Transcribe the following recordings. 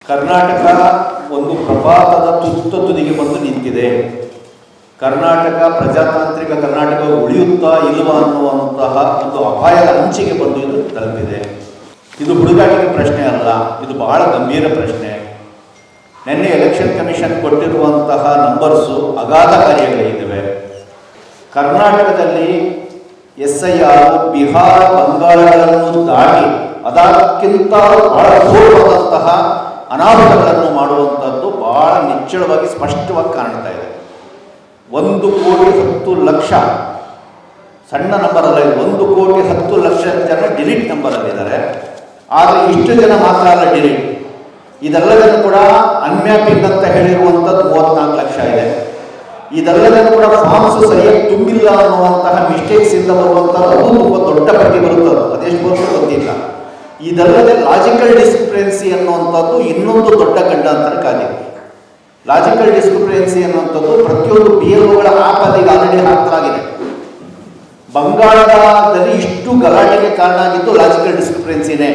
ಕರ್ನಾಟಕ ಒಂದು ಪ್ರಪಾತದ ತುದಿಗೆ ಬಂದು ನಿಂತಿದೆ. ಕರ್ನಾಟಕ ಪ್ರಜಾತಾಂತ್ರಿಕ ಕರ್ನಾಟಕ ಉಳಿಯುತ್ತಾ ಇಲ್ಲವಾ ಅನ್ನುವಂತಹ ಒಂದು ಅಪಾಯದ ಅಂಚಿಗೆ ಬಂದು ಇದು ತಲುಪಿದೆ. ಇದು ಹುಡುಗಾಟಿಕೆ ಪ್ರಶ್ನೆ ಅಲ್ಲ, ಇದು ಬಹಳ ಗಂಭೀರ ಪ್ರಶ್ನೆ. ನಿನ್ನೆ ಎಲೆಕ್ಷನ್ ಕಮಿಷನ್ ಕೊಟ್ಟಿರುವಂತಹ ನಂಬರ್ಸು ಅಗಾಧಕಾರಿಯಾಗಿದ್ದಾವೆ. ಕರ್ನಾಟಕದಲ್ಲಿ SIR ಬಿಹಾರ ಬಂಗಾಳಗಳನ್ನು ದಾಟಿ ಅದಕ್ಕಿಂತ ಬಹಳ ದೂರವಾದಂತಹ ಅನಾಹುತಗಳನ್ನು ಮಾಡುವಂಥದ್ದು ಬಹಳ ನಿಚ್ಚಳವಾಗಿ ಸ್ಪಷ್ಟವಾಗಿ ಕಾಣ್ತಾ ಇದೆ. 1,10,00,000 ಸಣ್ಣ ನಂಬರ್ ಅಲ್ಲ, 1,10,00,000 ಜನ ಡಿಲೀಟ್ ನಂಬರಲ್ಲಿದ್ದಾರೆ. ಆದರೆ ಇಷ್ಟು ಜನ ಮಾತ್ರ ಅಲ್ಲ ಡಿಲೀಟ್, ಇದೆಲ್ಲದನ್ನು ಕೂಡ ಅನ್ಮ್ಯಾಪಿಂಗ್ ಅಂತ ಹೇಳಿರುವಂಥದ್ದು 34 ಲಕ್ಷ ಇದೆ. ಇದೆಲ್ಲದನ್ನು ಕೂಡ ಫಾರ್ಮ್ಸ್ ಸರಿಯಾಗಿ ತುಂಬಿಲ್ಲ ಅನ್ನುವಂತಹ ಮಿಸ್ಟೇಕ್ಸ್ ಇಂದ ಬರುವಂಥದ್ದು ಅದು ತುಂಬ ದೊಡ್ಡ ಪಟ್ಟಿ ಬರುತ್ತದೆ. ಅದೆಷ್ಟು ಬರುತ್ತೋ ಗೊತ್ತಿಲ್ಲ. ಇದಲ್ಲದೆ ಲಾಜಿಕಲ್ ಡಿಸ್ಕ್ರಿಪೆನ್ಸಿ ಅನ್ನುವಂಥದ್ದು ಇನ್ನೊಂದು ದೊಡ್ಡ ಗಂಡಾಂತರಕ್ಕಾಗಿದೆ. ಲಾಜಿಕಲ್ ಡಿಸ್ಕ್ರಿಪೆನ್ಸಿ ಅನ್ನುವಂಥದ್ದು ಪ್ರತಿಯೊಂದು BLOಗಳ ಆಪದಿಗೆ ಆಲ್ರೆಡಿ ಹಾಕಲಾಗಿದೆ. ಬಂಗಾಳದಲ್ಲಿ ಇಷ್ಟು ಗಲಾಟೆಗೆ ಕಾರಣ ಆಗಿದ್ದು ಲಾಜಿಕಲ್ ಡಿಸ್ಕ್ರಿಪೆನ್ಸಿನೇ.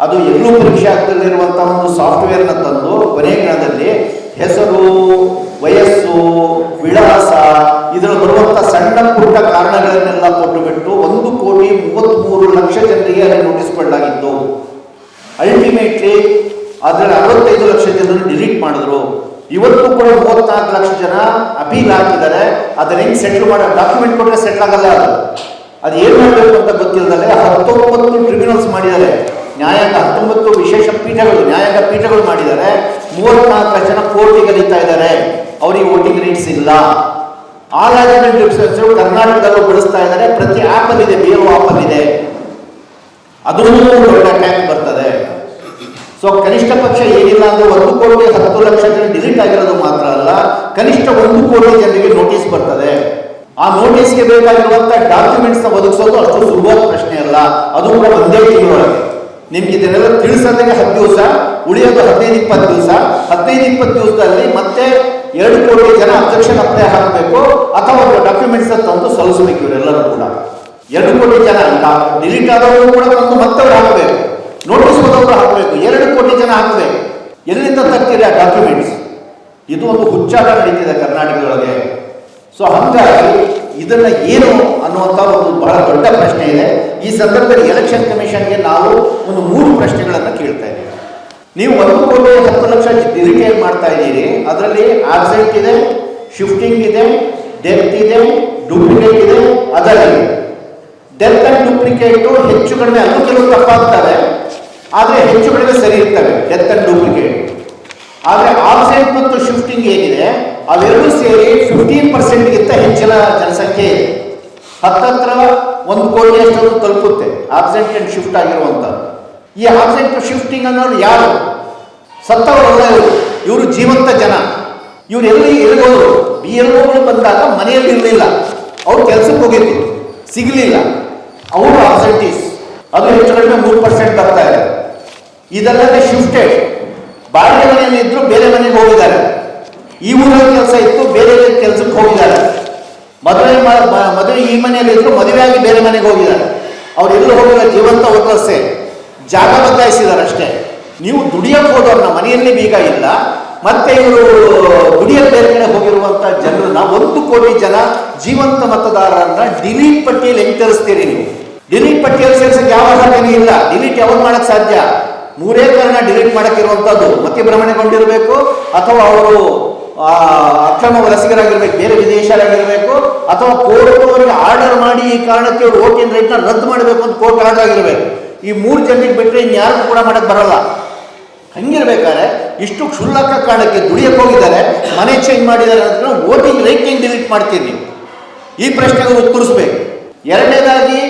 ಅದು ಎಲ್ಲೂ ಪರೀಕ್ಷೆ ಆಗ್ತಲ್ಲಿರುವಂತಹ ಒಂದು ಸಾಫ್ಟ್ವೇರ್ನ ತಂದು ಕೊನೆಯ ಕ್ಷಣದಲ್ಲಿ ಹೆಸರು, ವಯಸ್ಸು, ವಿಳಾಸ ಇದರಲ್ಲಿ ಬರುವಂಥ ಸಣ್ಣ ಪುಟ್ಟ ಕಾರಣಗಳನ್ನೆಲ್ಲ ಕೊಟ್ಟುಬಿಟ್ಟು 1,33,00,000 ಜನರಿಗೆ ಅಲ್ಲಿ ನೋಟಿಸ್ ಕೊಡಲಾಗಿತ್ತು. ಅಲ್ಟಿಮೇಟ್ಲಿ ಅದರಲ್ಲಿ 65 ಲಕ್ಷ ಜನರು ಡಿಲೀಟ್ ಮಾಡಿದ್ರು. ಇವತ್ತು ಕೂಡ 34 ಲಕ್ಷ ಜನ ಅಪೀಲ್ ಹಾಕಿದ್ದಾರೆ. ಅದನ್ನ ಹೆಂಗೆ ಸೆಟ್ಲ್ ಮಾಡೋ ಡಾಕ್ಯುಮೆಂಟ್ ಕೊಟ್ಟರೆ ಸೆಟ್ಲ್ ಆಗಲ್ಲ. ಅದು ಏನು ಮಾಡಬೇಕು ಅಂತ ಗೊತ್ತಿಲ್ಲದೆ 19 ಟ್ರಿಬ್ಯುನಲ್ಸ್ ಮಾಡಿದ್ದಾರೆ. ನ್ಯಾಯಾಂಗ 19 ವಿಶೇಷ ಪೀಠಗಳು, ನ್ಯಾಯಾಂಗ ಪೀಠಗಳು ಮಾಡಿದ್ದಾರೆ. 34 ಜನ ಕೋರ್ಟಿಗೆ ಕರೀತಾ ಇದ್ದಾರೆ. ಅವರಿಗೆ ವೋಟಿಂಗ್ ರೈಟ್ಸ್ ಇಲ್ಲ. ಆ ಲಾಜಿಕಲ್ ಡಿಸ್ಕ್ರಿಪೆನ್ಸಿ ಕರ್ನಾಟಕದಲ್ಲೂ ಬಳಸ್ತಾ ಇದ್ದಾರೆ. ಪ್ರತಿ ಆ್ಯಪಲ್ ಇದೆ, BLO ಆ್ಯಪಲ್ ಇದೆ. ಅದರಲ್ಲೂ ದೊಡ್ಡ ಟ್ಯಾಕ್ಸ್ ಬರ್ತದೆ. ಸೊ ಕನಿಷ್ಠ ಪಕ್ಷ ಏನಿಲ್ಲ ಅಂದ್ರೆ 1,10,00,000 ಜನ ಡಿಲೀಟ್ ಆಗಿರೋದು ಮಾತ್ರ ಅಲ್ಲ, ಕನಿಷ್ಠ 1 ಕೋಟಿ ಜನರಿಗೆ ನೋಟಿಸ್ ಬರ್ತದೆ. ಆ ನೋಟಿಸ್ಗೆ ಬೇಕಾಗಿರುವಂಥ ಡಾಕ್ಯುಮೆಂಟ್ಸ್ನ ಒದಗಿಸೋದು ಅಷ್ಟು ಸುಲಭವಾದ ಪ್ರಶ್ನೆ ಅಲ್ಲ. ಅದು ಕೂಡ ಒಂದೇ ತಿಂಗಳೊಳಗೆ ನಿಮ್ಗೆ ಇದನ್ನೆಲ್ಲ ತಿಳಿಸೋದಕ್ಕೆ 10 ದಿವಸ, ಉಳಿಯೋದು 15-20 ದಿವಸ. 15-20 ದಿವಸದಲ್ಲಿ ಮತ್ತೆ 2 ಕೋಟಿ ಜನ ಅಬ್ಜೆಕ್ಷನ್ ಅಪ್ಲೈ ಹಾಕಬೇಕು ಅಥವಾ ಒಂದು ಡಾಕ್ಯುಮೆಂಟ್ಸ್ ತಂದು ಸಲ್ಲಿಸಬೇಕು. ಇವರೆಲ್ಲರೂ ಕೂಡ 2 ಕೋಟಿ ಜನ ಡಿಲೀಟ್ ಆದವರು ಕೂಡ ತಂದು ಮತ್ತವ್ರು ಹಾಕಬೇಕು, ನೋಟಿಸ್ ಹೋದವರು ಹಾಕಬೇಕು. 2 ಕೋಟಿ ಜನ ಹಾಕಬೇಕು. ಎಲ್ಲಿಂದ ತರ್ತೀರಿ ಆ ಡಾಕ್ಯುಮೆಂಟ್ಸ್? ಇದು ಒಂದು ಹುಚ್ಚಾಟ ನಡೀತಿದೆ ಕರ್ನಾಟಕದೊಳಗೆ. ಸೊ ಹಾಗಾಗಿ ಇದನ್ನ ಏನು ಅನ್ನುವಂಥ ಒಂದು ಬಹಳ ದೊಡ್ಡ ಪ್ರಶ್ನೆ ಇದೆ. ಈ ಸಂದರ್ಭದಲ್ಲಿ ಎಲೆಕ್ಷನ್ ಕಮಿಷನ್ಗೆ ನಾವು ಒಂದು 3 ಪ್ರಶ್ನೆಗಳನ್ನು ಕೇಳ್ತಾ ಇದ್ದೀವಿ. ನೀವು 1,10,00,000 ಡಿಲೀಟ್ ಮಾಡ್ತಾ ಇದ್ದೀರಿ. ಅದರಲ್ಲಿ ಆಬ್ಸೆಂಟ್ ಇದೆ, ಶಿಫ್ಟಿಂಗ್ ಇದೆ, ಡೆತ್ ಇದೆ, ಡೂಪ್ಲಿಕೇಟ್ ಇದೆ, ಅದರ್ ಇದೆ. ಡೆತ್ ಅಂಡ್ ಡೂಪ್ಲಿಕೇಟು ಹೆಚ್ಚು ಕಡಿಮೆ ಅಲ್ಲೂ ಕೆಲವು ತಪ್ಪಾಗ್ತವೆ, ಆದರೆ ಹೆಚ್ಚು ಕಡಿಮೆ ಸರಿ ಇರ್ತವೆ ಡೆತ್ ಅಂಡ್ ಡೂಪ್ಲಿಕೇಟ್. ಆದರೆ ಆಬ್ಸೆಂಟ್ ಮತ್ತು ಶಿಫ್ಟಿಂಗ್ ಏನಿದೆ ಅವೆರಡೂ ಸೇರಿ 15%ಗಿಂತ ಹೆಚ್ಚಿನ ಜನಸಂಖ್ಯೆ ಇದೆ. ಹತ್ತತ್ರ 1 ಕೋಟಿಯಷ್ಟು ತಲುಪುತ್ತೆ ಆಬ್ಸೆಂಟ್ ಅಂಡ್ ಶಿಫ್ಟ್ ಆಗಿರುವಂಥದ್ದು. ಈ ಆಬ್ಸೆಂಟ್ ಶಿಫ್ಟಿಂಗ್ ಅನ್ನೋರು ಯಾರು? ಸತ್ತವರಲ್ಲ ಇವರು ಜೀವಂತ ಜನ. ಇವ್ರು ಎಲ್ಲಿಗೋದ್ರು? BLOಗಳು ಬಂದಾಗ ಮನೆಯಲ್ಲಿ ಇರಲಿಲ್ಲ, ಅವ್ರು ಕೆಲಸಕ್ಕೆ ಹೋಗಿದ್ರು, ಸಿಗಲಿಲ್ಲ, ಅವರು ಆಬ್ಸೆಂಟೀಸ್. ಅದು ಹೆಚ್ಚು ಕಡಿಮೆ 3% ಬರ್ತಾ ಇದೆ. ಇದಲ್ಲದೆ ಶಿಫ್ಟೆಡ್, ಬಾಡಿಗೆ ಮನೆಯಲ್ಲಿ ಇದ್ರು ಬೇರೆ ಮನೆಗೆ ಹೋಗಿದ್ದಾರೆ. ಈ ಊರಲ್ಲಿ ಕೆಲಸ ಇತ್ತು, ಬೇರೆ ಕೆಲಸಕ್ಕೆ ಹೋಗಿದ್ದಾರೆ. ಮದುವೆ ಈ ಮನೆಯಲ್ಲಿ ಇದ್ರು, ಮದುವೆಯಾಗಿ ಬೇರೆ ಮನೆಗೆ ಹೋಗಿದ್ದಾರೆ. ಅವ್ರು ಎಲ್ಲೂ ಹೋಗಿಲ್ಲ, ಜೀವಂತ ಹೋಗ್ಲಸೆ ಜಾಗ ಬದಲಾಯಿಸಿದ್ದಾರೆ ಅಷ್ಟೇ. ನೀವು ದುಡಿಯಕ್ಕೆ ಹೋದವ್ರನ್ನ ಮನೆಯಲ್ಲಿ ಬೀಗ ಇಲ್ಲ, ಮತ್ತೆ ಇವರು ದುಡಿಯಕ್ಕೆ ಬೇರೆ ಕಡೆ ಹೋಗಿರುವಂಥ ಜನರನ್ನ 1 ಕೋಟಿ ಜನ ಜೀವಂತ ಮತದಾರರನ್ನ ಡಿಲೀಟ್ ಪಟ್ಟಿಯಲ್ಲಿ ಹೆಂಗೆ ತರಿಸ್ತೀರಿ ನೀವು? ಡಿಲೀಟ್ ಪಟ್ಟಿಯಲ್ಲಿ ಸೇರಿಸಕ್ಕೆ ಯಾವ ಅರ್ಹತೆಯೂ ಇಲ್ಲ. ಡಿಲೀಟ್ ಯಾವಾಗ ಮಾಡಕ್ ಸಾಧ್ಯ? 3 ಕಾರಣ ಡಿಲೀಟ್ ಮಾಡಕ್ಕಿರುವಂಥದ್ದು: ಮತಿಭ್ರಮಣೆಗೊಂಡಿರಬೇಕು, ಅಥವಾ ಅವರು ಅಕ್ರಮ ವಲಸಿಗರಾಗಿರ್ಬೇಕು, ಬೇರೆ ವಿದೇಶರಾಗಿರ್ಬೇಕು, ಅಥವಾ ಕೋರ್ಟ್ ಅವರಿಗೆ ಆರ್ಡರ್ ಮಾಡಿ ಈ ಕಾರಣಕ್ಕೆ ಅವರು ವೋಟಿಂಗ್ ರೈಟ್ನ ರದ್ದು ಮಾಡಬೇಕು ಅಂತ ಕೋರ್ಟ್ ಆರ್ಡರ್ ಆಗಿರ್ಬೇಕು. ಈ 3 ಜನರಿಗೆ ಬಿಟ್ಟರೆ ಇನ್ಯಾರು ಕೂಡ ಮಾಡಕ್ ಬರಲ್ಲ. ಹಂಗಿರ್ಬೇಕಾದ್ರೆ ಇಷ್ಟು ಕ್ಷುಲ್ಲಕ ಕಾರಣಕ್ಕೆ ದುಡಿಯಕ್ಕೆ ಹೋಗಿದ್ದಾರೆ, ಮನೆ ಚೇಂಜ್ ಮಾಡಿದ್ದಾರೆ ಅಂದ್ರೆ ವೋಟಿಂಗ್ ರೈಟ್ ಹೆಂಗೆ ಡಿಲೀಟ್ ಮಾಡ್ತೀರಿ ನೀವು? ಈ ಪ್ರಶ್ನೆಗೆ ಉತ್ತರಿಸ್ಬೇಕು. ಎರಡನೇದಾಗಿ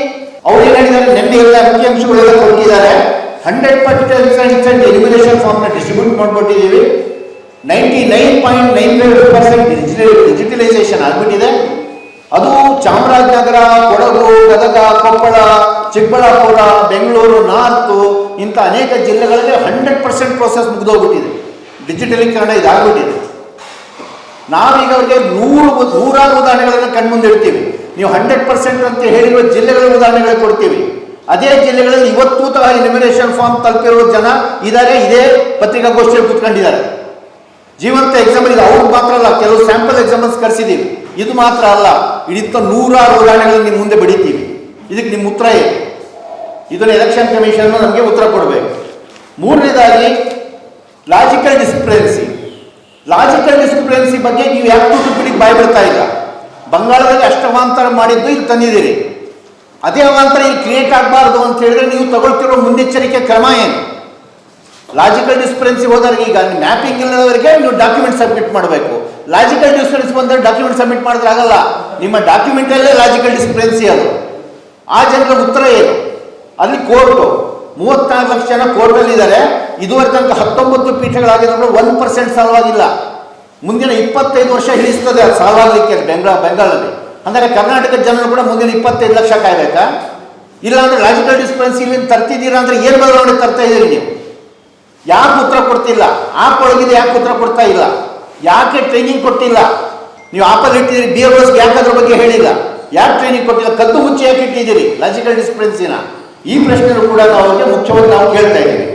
ಅವ್ರು ಏನು ಹೇಳಿದ್ದಾರೆ, ನೆನ್ನೆ ಎಲ್ಲ ಅಂಕಿಅಂಶಗಳೆಲ್ಲ ಕೊಟ್ಟಿದ್ದಾರೆ. 100% ಎಲಿಮಿನೇಷನ್ ಫಾರ್ಮ್ನ ಡಿಸ್ಟ್ರಿಬ್ಯೂಟ್ ಮಾಡಿಕೊಟ್ಟಿದ್ದೀವಿ. 99.95% ಡಿಜಿಟಲೈಸೇಷನ್ ಆಗಿಬಿಟ್ಟಿದೆ. ಅದು ಚಾಮರಾಜನಗರ, ಕೊಡಗು, ಗದಗ, ಕೊಪ್ಪಳ, ಚಿಕ್ಕಬಳ್ಳಾಪುರ, ಬೆಂಗಳೂರು, ನಾರ್ತು ಇಂಥ ಅನೇಕ ಜಿಲ್ಲೆಗಳಲ್ಲಿ 100% ಪ್ರೋಸೆಸ್ ಮುಗಿದೋಗ್ಬಿಟ್ಟಿದೆ. ಡಿಜಿಟಲೀಕರಣ ಇದಾಗ್ಬಿಟ್ಟಿದೆ. ನಾವೀಗ ಅವ್ರಿಗೆ 100 ಉದಾಹರಣೆಗಳನ್ನು ಕಣ್ಮುಂದೆ ಇಡ್ತೀವಿ. ನೀವು 100% ಅಂತ ಹೇಳಿರುವ ಜಿಲ್ಲೆಗಳ ಉದಾಹರಣೆಗಳು ಕೊಡ್ತೀವಿ. ಅದೇ ಜಿಲ್ಲೆಗಳಲ್ಲಿ ಇವತ್ತು ಎಲಿಮಿನೇಷನ್ ಫಾರ್ಮ್ ತಲುಪಿರುವ ಜನ ಇದ್ದಾರೆ, ಇದೇ ಪತ್ರಿಕಾಗೋಷ್ಠಿಯಲ್ಲಿ ಕೂತ್ಕೊಂಡಿದ್ದಾರೆ. ಜೀವಂತ ಎಕ್ಸಾಂಪಲ್ ಇದು ಅವ್ರಿಗೆ ಮಾತ್ರ ಅಲ್ಲ, ಕೆಲವು ಸ್ಯಾಂಪಲ್ ಎಕ್ಸಾಂಪಲ್ಸ್ ಕರೆಸಿದ್ದೀವಿ. ಇದು ಮಾತ್ರ ಅಲ್ಲ, ಇಡಿತ 100 ಉದಾಹರಣೆಗಳನ್ನು ನಿಮ್ಮ ಮುಂದೆ ಬಡಿತೀವಿ. ಇದಕ್ಕೆ ನಿಮ್ಮ ಉತ್ತರ ಏನು? ಇದನ್ನು ಎಲೆಕ್ಷನ್ ಕಮಿಷನ್ ನಮಗೆ ಉತ್ತರ ಕೊಡಬೇಕು. ಮೂರನೇದಾಗಿ ಲಾಜಿಕಲ್ ಡಿಸ್ಕ್ರಿಪೆನ್ಸಿ. ಲಾಜಿಕಲ್ ಡಿಸ್ಕ್ರಿಪೆನ್ಸಿ ಬಗ್ಗೆ ನೀವು ಯಾಕೆ ತುಟಿಗೆ ಬಾಯಿ ಬಿಡ್ತಾ ಇಲ್ಲ? ಬಂಗಾಳದಲ್ಲಿ ಅಷ್ಟು ಅವಾಂತರ ಮಾಡಿದ್ದು ಇಲ್ಲಿ ತಂದಿದ್ದೀರಿ. ಅದೇ ಅವಾಂತರ ಇಲ್ಲಿ ಕ್ರಿಯೇಟ್ ಆಗಬಾರ್ದು ಅಂತ ಹೇಳಿದ್ರೆ ನೀವು ತಗೊಳ್ತಿರೋ ಮುನ್ನೆಚ್ಚರಿಕೆ ಕ್ರಮ ಏನು? ಲಾಜಿಕಲ್ ಡಿಸ್ಕ್ರಿಪೆನ್ಸಿ ಹೋದವ್ರಿಗೆ, ಈಗ ಮ್ಯಾಪಿಂಗ್ ಇಲ್ಲದವರಿಗೆ ನೀವು ಡಾಕ್ಯುಮೆಂಟ್ ಸಬ್ಮಿಟ್ ಮಾಡಬೇಕು. ಲಾಜಿಕಲ್ ಡಿಸ್ಕ್ರಿಪೆನ್ಸಿ ಬಂದರೆ ಡಾಕ್ಯುಮೆಂಟ್ ಸಬ್ಮಿಟ್ ಮಾಡಿದ್ರೆ ಆಗಲ್ಲ. ನಿಮ್ಮ ಡಾಕ್ಯುಮೆಂಟಲ್ಲೇ ಲಾಜಿಕಲ್ ಡಿಸ್ಕ್ರಿಪೆನ್ಸಿ ಅದು. ಆ ಜನರ ಉತ್ತರ ಏನು? ಅಲ್ಲಿ ಕೋರ್ಟು 34 ಲಕ್ಷ ಜನ ಕೋರ್ಟಲ್ಲಿದ್ದಾರೆ. ಇದುವರೆಗೆ ತನಕ 19 ಪೀಠಗಳಾಗಿದ್ರು 1% ಸಾಲ್ವಾಗಿಲ್ಲ. ಮುಂದಿನ 25 ವರ್ಷ ಹಿಡಿಸ್ತದೆ ಅದು ಸಾಲ್ವಾಗಲಿಕ್ಕೆ ಬೆಂಗಾಳಲ್ಲಿ. ಅಂದರೆ ಕರ್ನಾಟಕದ ಜನರು ಕೂಡ ಮುಂದಿನ 25 ಲಕ್ಷ ಕಾಯ್ಬೇಕಾ? ಇಲ್ಲ ಅಂದರೆ ಲಾಜಿಕಲ್ ಡಿಸ್ಕ್ರಿಪೆನ್ಸಿ ಇಲ್ಲಿ ತರ್ತಿದ್ದೀರಾ ಅಂದರೆ ಏನು ಬದಲಾವಣೆ ತರ್ತಾ ಇದ್ದೀರಿ ನೀವು? ಯಾಕೆ ಉತ್ತರ ಕೊಡ್ತಿಲ್ಲ? ಆಪ್ ಒಳಗಿದೆ, ಯಾಕೆ ಉತ್ತರ ಕೊಡ್ತಾ ಇಲ್ಲ? ಯಾಕೆ ಟ್ರೈನಿಂಗ್ ಕೊಟ್ಟಿಲ್ಲ? ನೀವು ಆಪಲ್ಲಿ ಇಟ್ಟಿದ್ದೀರಿ, BLOಸ್ಗೆ ಯಾಕೆ ಅದ್ರ ಬಗ್ಗೆ ಹೇಳಿಲ್ಲ? ಯಾಕೆ ಟ್ರೈನಿಂಗ್ ಕೊಟ್ಟಿಲ್ಲ? ಕದ್ದು ಮುಚ್ಚಿ ಯಾಕೆ ಇಟ್ಟಿದ್ದೀರಿ ಲಾಜಿಕಲ್ ಡಿಸ್ಕ್ರಿಪೆನ್ಸಿನ? ಈ ಪ್ರಶ್ನೆಗಳು ಕೂಡ ಅವ್ರಿಗೆ ಮುಖ್ಯವಾಗಿ ನಾವು ಕೇಳ್ತಾ ಇದ್ದೀವಿ.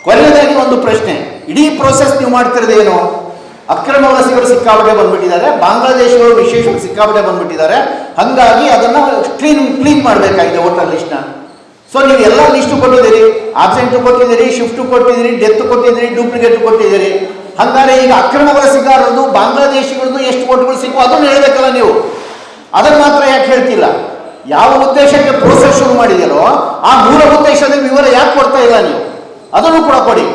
ಕೊನೆಯದಾಗಿ ಒಂದು ಪ್ರಶ್ನೆ, ಇಡೀ ಪ್ರೋಸೆಸ್ ನೀವು ಮಾಡ್ತಿರೋದೇನು? ಅಕ್ರಮ ವಲಸಿಗರು ಸಿಕ್ಕಾಪಟ್ಟೆ ಬಂದ್ಬಿಟ್ಟಿದ್ದಾರೆ, ಬಾಂಗ್ಲಾದೇಶಗಳು ವಿಶೇಷವಾಗಿ ಸಿಕ್ಕಾಪಟ್ಟೆ ಬಂದ್ಬಿಟ್ಟಿದ್ದಾರೆ. ಹಾಗಾಗಿ ಅದನ್ನು ಕ್ಲೀನ್ ಮಾಡಬೇಕಾಗಿದೆ ವೋಟರ್ ಲಿಸ್ಟ್ನ. ಸೊ ನೀವು ಎಲ್ಲ ಲಿಸ್ಟು ಕೊಟ್ಟಿದ್ದೀರಿ, ಆಬ್ಸೆಂಟು ಕೊಟ್ಟಿದ್ದೀರಿ, ಶಿಫ್ಟು ಕೊಟ್ಟಿದ್ದೀರಿ, ಡೆತ್ ಕೊಟ್ಟಿದ್ದೀರಿ, ಡೂಪ್ಲಿಕೇಟ್ ಕೊಟ್ಟಿದ್ದೀರಿ. ಹಾಗಾದ್ರೆ ಈಗ ಅಕ್ರಮ ವಲಸಿಗಾರರದು ಬಾಂಗ್ಲಾದೇಶಿಗಳದ್ದು ಎಷ್ಟು ವೋಟ್ಗಳು ಸಿಕ್ಕೋ ಅದನ್ನು ಹೇಳಬೇಕಲ್ಲ ನೀವು. ಅದನ್ನು ಮಾತ್ರ ಯಾಕೆ ಹೇಳ್ತಿಲ್ಲ? ಯಾವ ಉದ್ದೇಶಕ್ಕೆ ಪ್ರೋಸೆಸ್ ಶುರು ಮಾಡಿದೆಯೋ ಆ ಮೂಲ ಉದ್ದೇಶದ ವಿವರ ಯಾಕೆ ಕೊಡ್ತಾ ಇಲ್ಲ ನೀವು? ಅದನ್ನು ಕೂಡ ಕೊಡಿ.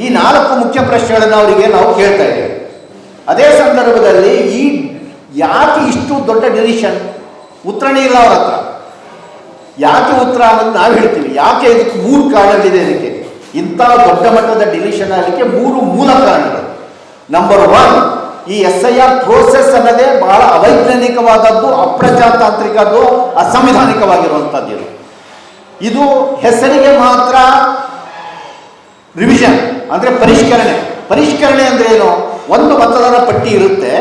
ಈ 4 ಮುಖ್ಯ ಪ್ರಶ್ನೆಗಳನ್ನು ಅವರಿಗೆ ನಾವು ಕೇಳ್ತಾ ಇದ್ದೇವೆ. ಅದೇ ಸಂದರ್ಭದಲ್ಲಿ ಈ ಯಾಕೆ ಇಷ್ಟು ದೊಡ್ಡ ಡಿಸಿಷನ್? ಉತ್ತರನೇ ಇಲ್ಲ ಅವ್ರ ಹತ್ರ. ಯಾಕೆ ಉತ್ತರ ಅನ್ನೋದು ನಾವು ಹೇಳ್ತೀವಿ. ಯಾಕೆ ಇದಕ್ಕೆ 3 ಕಾರಣಗಳಿದೆ. ಇದಕ್ಕೆ ಇಂಥ ದೊಡ್ಡ ಮಟ್ಟದ ಡಿಲಿಷನ್ ಆಗಲಿಕ್ಕೆ 3 ಮೂಲ ಕಾರಣಗಳು. ನಂಬರ್ 1, ಈ SIR ಪ್ರೋಸೆಸ್ ಅನ್ನೋದೇ ಬಹಳ ಅವೈಜ್ಞಾನಿಕವಾದದ್ದು, ಅಪ್ರಜಾತಾಂತ್ರಿಕದ್ದು, ಅಸಂವಿಧಾನಿಕವಾಗಿರುವಂಥದ್ದು. ಇದು ಹೆಸರಿಗೆ ಮಾತ್ರ ರಿವಿಷನ್ ಅಂದರೆ ಪರಿಷ್ಕರಣೆ ಅಂದರೆ ಏನು? ಒಂದು ಮತದಾರ ಪಟ್ಟಿ ಇರುತ್ತೆ,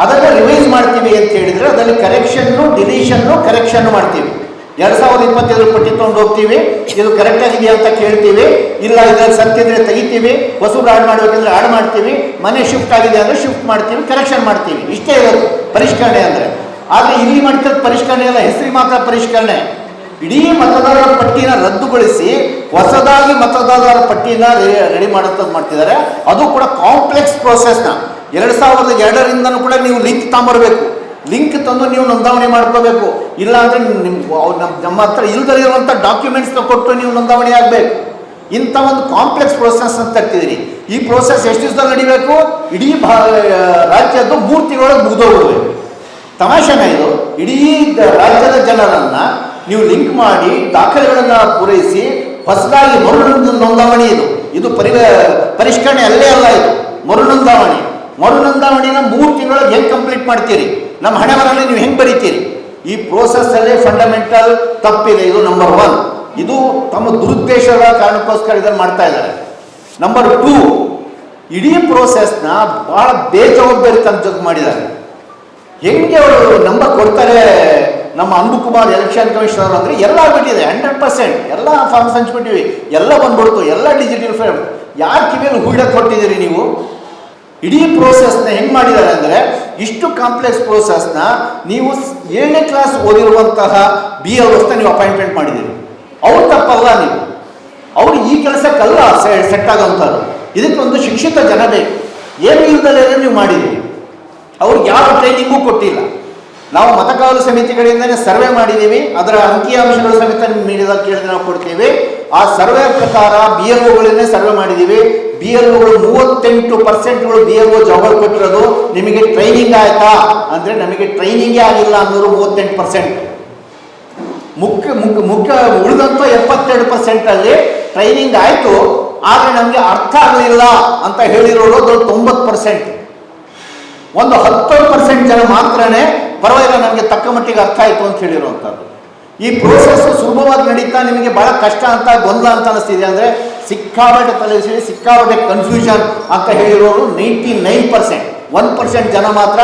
ಅದನ್ನು ರಿವೈಸ್ ಮಾಡ್ತೀವಿ ಅಂತ ಹೇಳಿದರೆ ಅದರಲ್ಲಿ ಕರೆಕ್ಷನ್ನು ಮಾಡ್ತೀವಿ. 2025 ಪಟ್ಟಿ ತೊಗೊಂಡು ಹೋಗ್ತೀವಿ, ಇದು ಕರೆಕ್ಟ್ ಆಗಿದೆಯಾ ಅಂತ ಕೇಳ್ತೀವಿ. ಇಲ್ಲ ಇದರಲ್ಲಿ ಸತ್ತಿದ್ರೆ ತೆಗಿತೀವಿ, ಹೊಸಬ್ರು ಆಡ್ ಮಾಡಬೇಕಂದ್ರೆ ಆಡ್ ಮಾಡ್ತೀವಿ, ಮನೆ ಶಿಫ್ಟ್ ಆಗಿದೆ ಅಂದರೆ ಶಿಫ್ಟ್ ಮಾಡ್ತೀವಿ, ಕರೆಕ್ಷನ್ ಮಾಡ್ತೀವಿ. ಇಷ್ಟೇ ಇರೋದು ಪರಿಷ್ಕರಣೆ ಅಂದರೆ. ಆದರೆ ಇಲ್ಲಿ ಮಾಡ್ತಿರೋದು ಪರಿಷ್ಕರಣೆ ಅಲ್ಲ, ಹೆಸರಿಗೆ ಮಾತ್ರ ಪರಿಷ್ಕರಣೆ. ಇಡೀ ಮತದಾರರ ಪಟ್ಟಿನ ರದ್ದುಗೊಳಿಸಿ ಹೊಸದಾಗಿ ಮತದಾರರ ಪಟ್ಟಿನ ರೆಡಿ ಮಾಡುತ್ತದೆ ಮಾಡ್ತಿದ್ದಾರೆ. ಅದು ಕೂಡ ಕಾಂಪ್ಲೆಕ್ಸ್ ಪ್ರೋಸೆಸ್ನ. 2002ರಿಂದನೂ ಕೂಡ ನೀವು ಲಿಂಕ್ ತಗೊಂಬರ್ಬೇಕು. ಲಿಂಕ್ ತಂದು ನೀವು ನೋಂದಾವಣೆ ಮಾಡ್ಕೋಬೇಕು. ಇಲ್ಲ ಅಂದರೆ ನಮ್ಮ ಹತ್ರ ಇಲ್ದಲ್ಲಿರುವಂಥ ಡಾಕ್ಯುಮೆಂಟ್ಸ್ನ ಕೊಟ್ಟು ನೀವು ನೋಂದಾವಣೆ ಆಗಬೇಕು. ಇಂಥ ಒಂದು ಕಾಂಪ್ಲೆಕ್ಸ್ ಪ್ರೋಸೆಸ್ ಅಂತ ತರ್ತಿದ್ದೀರಿ. ಈ ಪ್ರೋಸೆಸ್ ಎಷ್ಟು ದಿವಸದಲ್ಲಿ ನಡಿಬೇಕು? ಇಡೀ ರಾಜ್ಯದ್ದು 3 ತಿಂಗಳೊಳಗೆ ಮುಗಿದೋಗ್ಬಿಡ್ಬೇಕು. ತಮಾಷೆನ ಇದು. ಇಡೀ ರಾಜ್ಯದ ಜನರನ್ನು ನೀವು ಲಿಂಕ್ ಮಾಡಿ ದಾಖಲೆಗಳನ್ನು ಪೂರೈಸಿ ಹೊಸದಾಗಿ ನೋಂದಾವಣಿ ಇದು ಪರಿಷ್ಕರಣೆ ಅಲ್ಲೇ ಅಲ್ಲ. ಇದು ಮರುನೋಂದಾವಣಿನ 3 ತಿಂಗಳೊಳಗೆ ಹೆಂಗೆ ಕಂಪ್ಲೀಟ್ ಮಾಡ್ತೀರಿ? ನಮ್ಮ ಹಣೆಬರಹದಲ್ಲಿ ನೀವು ಹೆಂಗೆ ಬರೀತೀರಿ? ಈ ಪ್ರೋಸೆಸ್ಸಲ್ಲೇ ಫಂಡಮೆಂಟಲ್ ತಪ್ಪಿದೆ. ಇದು ನಂಬರ್ 1. ಇದು ತಮ್ಮ ದುರುದ್ದೇಶದ ಕಾರಣಕ್ಕೋಸ್ಕರ ಇದನ್ನು ಮಾಡ್ತಾ ಇದ್ದಾರೆ. ನಂಬರ್ 2, ಇಡೀ ಪ್ರೋಸೆಸ್ನ ಬಹಳ ಬೇಜವಾಬ್ದಾರಿತನ ಜೊತೆ ಮಾಡಿದ್ದಾರೆ. ಹೆಂಗೆ ಅವರು ನಂಬರ್ ಕೊಡ್ತಾರೆ ನಮ್ಮ ಅನ್ಬುಕುಮಾರ್ ಎಲೆಕ್ಷನ್ ಕಮಿಷನರ್ ಅಂದರೆ? ಎಲ್ಲ ಬಿಟ್ಟಿದೆ, 100% ಎಲ್ಲ ಫಾರ್ಮ್ಸ್ ಹಂಚ್ಬಿಟ್ಟಿವಿ, ಎಲ್ಲ ಬಂದ್ಬಿಡ್ತು, ಎಲ್ಲ ಡಿಜಿಟಲ್ ಫೈಲ್. ಯಾರ ಕಿವಿಯಲ್ಲಿ ಹೂಡಕ್ಕೆ ಕೊಟ್ಟಿದ್ದೀರಿ ನೀವು? ಇಡೀ ಪ್ರೋಸೆಸ್ನ ಹೆಂಗೆ ಮಾಡಿದ್ದಾರೆ ಅಂದರೆ, ಇಷ್ಟು ಕಾಂಪ್ಲೆಕ್ಸ್ ಪ್ರೋಸೆಸ್ನ ನೀವು 7ನೇ ಕ್ಲಾಸ್ ಓದಿರುವಂತಹ BLOಸ್ನ ನೀವು ಅಪಾಯಿಂಟ್ಮೆಂಟ್ ಮಾಡಿದ್ದೀರಿ. ಅವ್ರು ತಪ್ಪಲ್ಲ, ನೀವು ಅವ್ರು ಈ ಕೆಲಸಕ್ಕಲ್ಲ ಸೆಟ್ ಆಗೋಂಥವ್ರು. ಇದಕ್ಕೊಂದು ಶಿಕ್ಷಿತ ಜನ ಬೇಕು. ಏನು ಇಲ್ದಲೇ ನೀವು ಮಾಡಿದ್ದೀರಿ. ಅವ್ರಿಗೆ ಯಾವ ಟ್ರೈನಿಂಗೂ ಕೊಟ್ಟಿಲ್ಲ. ನಾವು ಮತಕಾವಲು ಸಮಿತಿಗಳಿಂದಲೇ ಸರ್ವೆ ಮಾಡಿದ್ದೀವಿ. ಅದರ ಅಂಕಿಅಂಶಗಳ ಸಮೇತ ಮೀಡಿಯಾದಾಗ ಕೇಳಿದ್ರೆ ನಾವು ಕೊಡ್ತೀವಿ. ಆ ಸರ್ವೆ ಪ್ರಕಾರ BLOಗಳನ್ನೇ ಸರ್ವೆ ಮಾಡಿದ್ದೀವಿ. BLOಗಳು 38% BLO ಜಾಬ್ಗಳು ಕೊಟ್ಟಿರೋದು. ನಿಮಗೆ ಟ್ರೈನಿಂಗ್ ಆಯ್ತಾ ಅಂದರೆ ನಮಗೆ ಟ್ರೈನಿಂಗೇ ಆಗಿಲ್ಲ ಅನ್ನೋರು 38%. ಮುಖ್ಯ ಉಳಿದಂಥ 72% ಟ್ರೈನಿಂಗ್ ಆಯಿತು, ಆದರೆ ನಮಗೆ ಅರ್ಥ ಆಗಲಿಲ್ಲ ಅಂತ ಹೇಳಿರೋರು 90%. ಒಂದು 10% ಜನ ಮಾತ್ರನೇ ಪರವಾಗಿಲ್ಲ ನಮಗೆ ತಕ್ಕ ಮಟ್ಟಿಗೆ ಅರ್ಥ ಆಯಿತು ಅಂತ ಹೇಳಿರುವಂಥದ್ದು. ಈ ಪ್ರೋಸೆಸ್ ಸುಲಭವಾಗಿ ನಡೀತಾ ನಿಮಗೆ ಭಾಳ ಕಷ್ಟ ಅಂತ ಗೊಂದಲ ಅಂತ ಅನಿಸ್ತಿದೆ ಅಂದರೆ ಸಿಕ್ಕಾಪಟ್ಟೆ ತಲೆಸಿ ಸಿಕ್ಕಾಪಟ್ಟೆ ಕನ್ಫ್ಯೂಷನ್ ಅಂತ ಹೇಳಿರೋರು 99%. 1% ಜನ ಮಾತ್ರ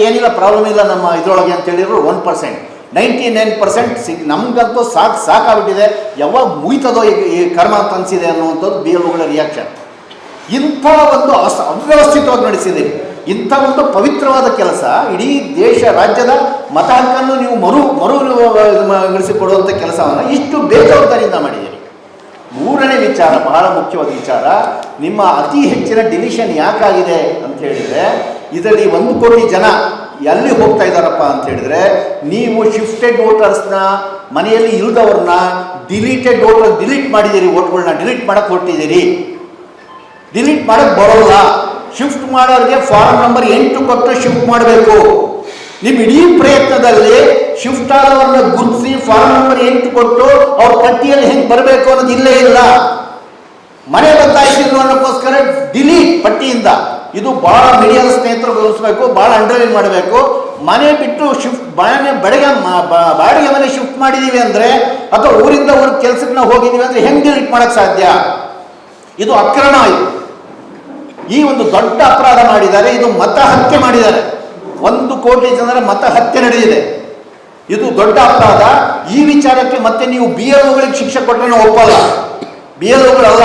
ಏನಿಲ್ಲ ಪ್ರಾಬ್ಲಮ್ ಇಲ್ಲ ನಮ್ಮ ಇದರೊಳಗೆ ಅಂತ ಹೇಳಿರೋರು 1%. 99% ನಮಗಂತೂ ಸಾಕಾಗ್ಬಿಟ್ಟಿದೆ, ಯಾವಾಗ ಮುಗಿತದೋ ಈ ಕರ್ಮ ಅಂತ ಅನಿಸಿದೆ ಅನ್ನುವಂಥದ್ದು ಬಿ ಎಲ್ ಒಗಳ ರಿಯಾಕ್ಷನ್. ಇಂಥ ಒಂದು ಅವ್ಯವಸ್ಥಿತವಾಗಿ ನಡೆಸಿದ್ದೀರಿ. ಇಂಥ ಒಂದು ಪವಿತ್ರವಾದ ಕೆಲಸ, ಇಡೀ ದೇಶ ರಾಜ್ಯದ ಮತ ಹಕ್ಕನ್ನು ನೀವು ನಡೆಸಿಕೊಡುವಂಥ ಕೆಲಸವನ್ನು ಇಷ್ಟು ಬೇಜವಾಬ್ದಾರಿಯಿಂದ ಮಾಡಿದ್ದೀರಿ. ಮೂರನೇ ವಿಚಾರ, ಬಹಳ ಮುಖ್ಯವಾದ ವಿಚಾರ, ನಿಮ್ಮ ಅತಿ ಹೆಚ್ಚಿನ ಡಿಲಿಷನ್ ಯಾಕಾಗಿದೆ ಅಂತ ಹೇಳಿದರೆ, ಇದರಲ್ಲಿ 1 ಕೋಟಿ ಜನ ಎಲ್ಲಿ ಹೋಗ್ತಾ ಇದ್ದಾರಪ್ಪ ಅಂತ ಹೇಳಿದ್ರೆ, ನೀವು ಶಿಫ್ಟೆಡ್ ವೋಟರ್ಸ್ನ, ಮನೆಯಲ್ಲಿ ಇಲ್ಲದವ್ರನ್ನ ಡಿಲೀಟೆಡ್ ವೋಟರ್ ಡಿಲೀಟ್ ಮಾಡಿದ್ದೀರಿ, ವೋಟ್ಗಳನ್ನ ಡಿಲೀಟ್ ಮಾಡಕ್ಕೆ ಹೊರಟಿದ್ದೀರಿ. ಡಿಲೀಟ್ ಮಾಡಕ್ಕೆ ಬರೋಲ್ಲ. ಶಿಫ್ಟ್ ಮಾಡೋರಿಗೆ ಫಾರ್ಮ್ ನಂಬರ್ 8 ಕೊಟ್ಟು ಶಿಫ್ಟ್ ಮಾಡಬೇಕು. ನಿಮ್ಮ ಇಡೀ ಪ್ರಯತ್ನದಲ್ಲಿ ಶಿಫ್ಟ್ ಆದವ್ರನ್ನ ಗುರುತಿಸಿ ಫಾರ್ಮ್ ನಂಬರ್ 8 ಕೊಟ್ಟು ಅವ್ರ ಪಟ್ಟಿಯಲ್ಲಿ ಹೆಂಗೆ ಬರಬೇಕು ಅನ್ನೋದು ಇಲ್ಲೇ ಇಲ್ಲ. ಮನೆ ಬದಲಾಯಿಸಿದ್ರು ಅನ್ನೋಕ್ಕೋಸ್ಕರ ಡಿಲೀಟ್ ಪಟ್ಟಿಯಿಂದ. ಇದು ಭಾಳ ಮೀಡಿಯಾದ ಸ್ನೇಹಿತರು ಗಮನಿಸಬೇಕು, ಭಾಳ ಅಂಡರ್ಲೈನ್ ಮಾಡಬೇಕು. ಮನೆ ಬಿಟ್ಟು ಶಿಫ್ಟ್ ಬಾಡಿಗೆ ಮನೆ ಶಿಫ್ಟ್ ಮಾಡಿದ್ದೀವಿ ಅಂದರೆ, ಅಥವಾ ಊರಿಂದ ಊರಿಗೆ ಕೆಲಸಕ್ಕೆ ನಾವು ಹೋಗಿದ್ದೀವಿ ಅಂದರೆ ಹೆಂಗೆ ಡಿಲೀಟ್ ಮಾಡೋಕ್ಕೆ ಸಾಧ್ಯ? ಇದು ಅಕ್ರಮ. ಈ ಒಂದು ದೊಡ್ಡ ಅಪರಾಧ ಮಾಡಿದ್ದಾರೆ. ಇದು ಮತ ಹತ್ಯೆ ಮಾಡಿದ್ದಾರೆ. 1 ಕೋಟಿ ಜನರ ಮತ ಹತ್ಯೆ ನಡೆದಿದೆ. ಇದು ದೊಡ್ಡ ಅಪರಾಧ. ಈ ವಿಚಾರಕ್ಕೆ ಮತ್ತೆ ನೀವು ಬಿ ಎಲ್ ಒಗಳಿಗೆ ಶಿಕ್ಷೆ ಕೊಟ್ಟರೆ ನಾವು ಒಪ್ಪಲ್ಲ. ಬಿ ಎಲ್ ಒಗಳಲ್ಲ,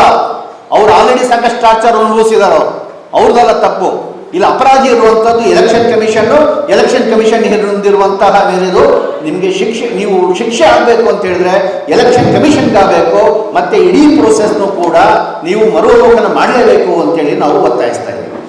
ಅವ್ರು ಆಲ್ರೆಡಿ ಸಾಕಷ್ಟು ಟಾರ್ಚರ್ ಅನುಭವಿಸಿದಾರೆ. ಅವ್ರದ್ದೆಲ್ಲ ತಪ್ಪು. ಇಲ್ಲಿ ಅಪರಾಧಿ ಇರುವಂಥದ್ದು ಎಲೆಕ್ಷನ್ ಕಮಿಷನ್ ಹೊಂದಿರುವಂತಹ ಮೇಲಿದು ನಿಮಗೆ ನೀವು ಶಿಕ್ಷೆ ಆಗಬೇಕು ಅಂತ ಹೇಳಿದ್ರೆ ಎಲೆಕ್ಷನ್ ಕಮಿಷನ್ಗೆ ಆಗಬೇಕು. ಮತ್ತೆ ಇಡೀ ಪ್ರೋಸೆಸ್ನು ಕೂಡ ನೀವು ಮರುವಲೋಕನ ಮಾಡಲೇಬೇಕು ಅಂತೇಳಿ ನಾವು ಒತ್ತಾಯಿಸ್ತಾ ಇದ್ದೀವಿ.